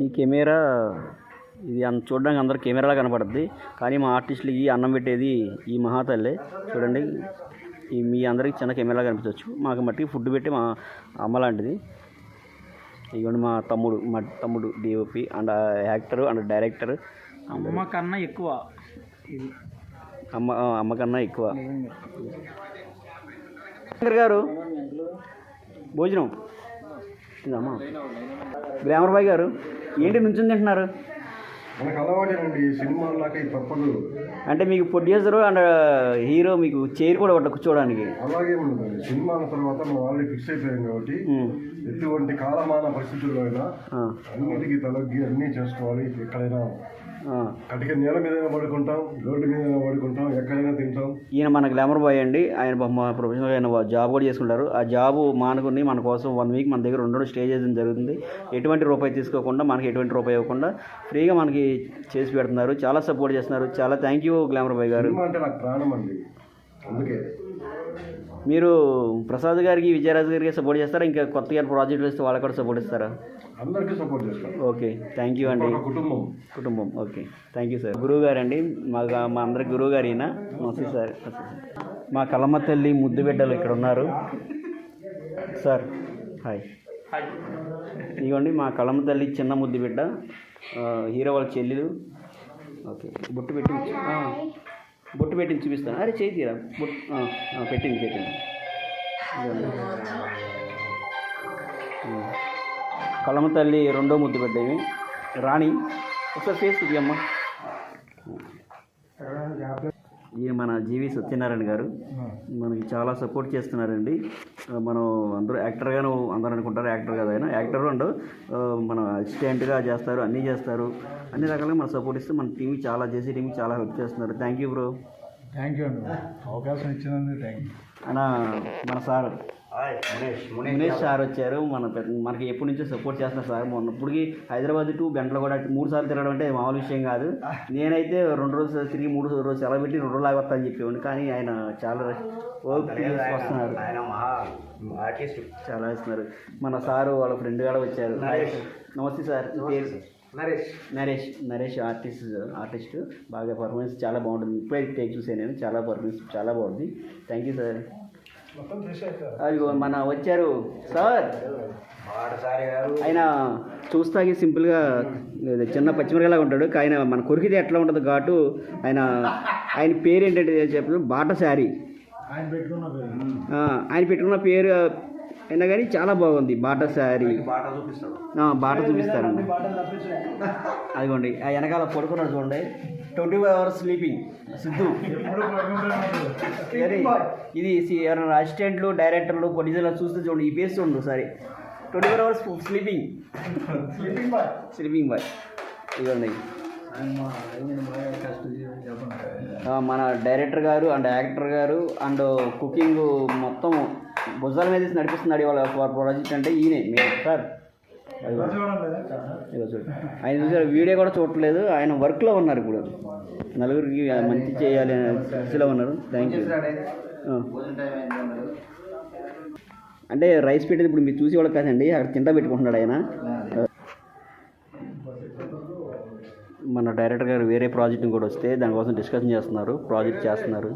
ఈ కెమెరా ఇది చూడడానికి అందరూ కెమెరాలా కనపడుద్ది, కానీ మా ఆర్టిస్టులకి అన్నం పెట్టేది ఈ మహాతల్లే. చూడండి, ఈ మీ అందరికి చిన్న కెమెరా కనిపించవచ్చు, మాకు మట్టికి ఫుడ్ పెట్టి మా అమ్మ లాంటిది. ఇదిగోండి మా తమ్ముడు DOP and actor and director. అమ్మ కన్నా ఎక్కువ అమ్మ కన్నా ఎక్కువ. గారు భోజనం అమ్మా. గ్లామర్ బాయ్ గారు ఏంటి నుంచుని తింటున్నారు? మనకు అలవాటేనండి సినిమాలకి తప్పదు. అంటే మీకు ప్రొడ్యూసరు అండ్ హీరో మీకు చైర్ కూడా ఒకటి కూర్చోవడానికి అలాగే ఉండదండి. సినిమాల తర్వాత మనం ఆల్రెడీ ఫిక్స్ అయిపోయాం కాబట్టి ఎటువంటి కాలమాన పరిస్థితుల్లో అయినా అన్నిటికీ తలొగ్గి అన్నీ చేసుకోవాలి. ఎక్కడైనా కటిక నేల మీద పడుకుంటాం, రోడ్డు మీద పడుకుంటాం, ఎక్కడైనా తింటాం. ఈయన మన గ్లామర్ బాయ్ అండి. ఆయన ప్రొఫెషనల్గా ఆయన జాబ్ కూడా చేసుకుంటారు. ఆ జాబ్ మానుకుని మన కోసం 1 వీక్ మన దగ్గర 2 స్టే చేయడం జరుగుతుంది. ఎటువంటి రూపాయి తీసుకోకుండా, మనకి ఎటువంటి రూపాయి ఇవ్వకుండా ఫ్రీగా మనకి చేసి పెడుతున్నారు. చాలా సపోర్ట్ చేస్తున్నారు. చాలా థ్యాంక్ యూ గ్లామర్ బాయ్ గారు. అంటే నాకు ప్రాణం అండి. అందుకే మీరు ప్రసాద్ గారికి, విజయరాజు గారికి సపోర్ట్ చేస్తారా? ఇంకా కొత్తగా ప్రాజెక్టులు ఇస్తే వాళ్ళకి కూడా సపోర్ట్ ఇస్తారా? అందరికీ సపోర్ట్ చేస్తాను. ఓకే, థ్యాంక్ యూ అండి. కుటుంబం ఓకే, థ్యాంక్ యూ సార్. గురువు గారు అండి, మా అందరి గురువు గారు ఈయన. నమస్తే సార్. మా కలమ్మ తల్లి ముద్దు బిడ్డలు ఇక్కడ ఉన్నారు సార్. హాయ్. ఇదిగోండి మా కలమ్మ తల్లి చిన్న ముద్దు బిడ్డ, హీరో వాళ్ళ చెల్లెలు. ఓకే, బొట్టు పెట్టింది చూపిస్తాను. అరే చేయి తీరా. పెట్టింది. కలమ్మ తల్లి 2వ ముద్దు బిడ్డ ఇవి. రాణి ఒకసారి ఫేస్ ఇది అమ్మ. ఈయన మన జీవి సత్యనారాయణ గారు మనకి చాలా సపోర్ట్ చేస్తున్నారండి. మనం అందరూ యాక్టర్గాను అందరూ అనుకుంటారు, యాక్టర్ కదా ఆయన. యాక్టర్ అండ్ మన అసిస్టెంట్గా చేస్తారు, అన్నీ చేస్తారు. అన్ని రకాలుగా మన సపోర్ట్ ఇస్తే మన టీంకి చాలా చేసి టీంకి చాలా హెల్ప్ చేస్తున్నారు. Thank you bro. Thank you అండి, అవకాశం ఇచ్చినందుకు థ్యాంక్ యూ అన్న. మన సార్ మునేష్ సార్ వచ్చారు. మనకి ఎప్పటి నుంచో సపోర్ట్ చేస్తున్నారు సార్. మొన్నప్పటికి హైదరాబాద్ టు గంటలు కూడా 3 సార్లు తిరగడం అంటే మామూలు విషయం కాదు. నేనైతే 2 రోజులు తిరిగి 3 రోజులు సెలవు పెట్టి 2 రోజులు ఆగొస్తా అని చెప్పేవాడిని, కానీ ఆయన చాలా వస్తున్నారు, చాలా ఇస్తున్నారు. మన సారు వాళ్ళ ఫ్రెండ్ కూడా వచ్చారు. నమస్తే సార్. నరేష్ ఆర్టిస్ట్ బాగా పర్ఫార్మెన్స్ చాలా బాగుంటుంది. ఇప్పుడే టేక్ చూసాను నేను, చాలా పర్ఫార్మెన్స్ చాలా బాగుంది. Thank you sir. అదిగో మన వచ్చారు సార్. ఆయన చూస్తాకి సింపుల్గా చిన్న పచ్చిమిరకాయలాగా ఉంటాడు, ఆయన మన కొరికితే ఎట్లా ఉంటుంది ఘాటు. ఆయన పేరు ఏంటంటే చెప్పారు, బాటసారి. ఆయన పెట్టుకున్న పేరు అయినా కానీ చాలా బాగుంది, బాటసారి. బాట చూపిస్తారండి. అదిగోండి ఆ వెనకాల పడుకున్నాడు చూడండి, 24 hours స్లీపింగ్ సిద్ధు. ఇది ఎవరైనా అసిస్టెంట్లు, డైరెక్టర్లు, ప్రొడ్యూసర్లు చూస్తే చూడండి, ఈ పేరు చూడండి సరే. 24 hours స్లీపింగ్ బాయ్. ఇదిగోండి మన డైరెక్టర్ గారు అండ్ యాక్టర్ గారు అండ్ కుకింగ్ మొత్తం భుజాల మీద నడిపిస్తున్నాడు వాళ్ళ ప్రాజెక్ట్ అంటే ఈయనే మీరు సార్. ఆయన చూసారు, వీడియో కూడా చూడట్లేదు, ఆయన వర్క్లో ఉన్నారు. ఇప్పుడు నలుగురికి మంచి చేయాలి అనే స్థితిలో ఉన్నారు. Thank you. అంటే రైస్ పెట్టేది ఇప్పుడు మీరు చూసేవాళ్ళు కాదండి, అక్కడ తింటా పెట్టుకుంటున్నాడు ఆయన. మన డైరెక్టర్ గారు వేరే ప్రాజెక్ట్ కూడా వస్తే దానికోసం డిస్కషన్ చేస్తున్నారు, ప్రాజెక్ట్ చేస్తున్నారు.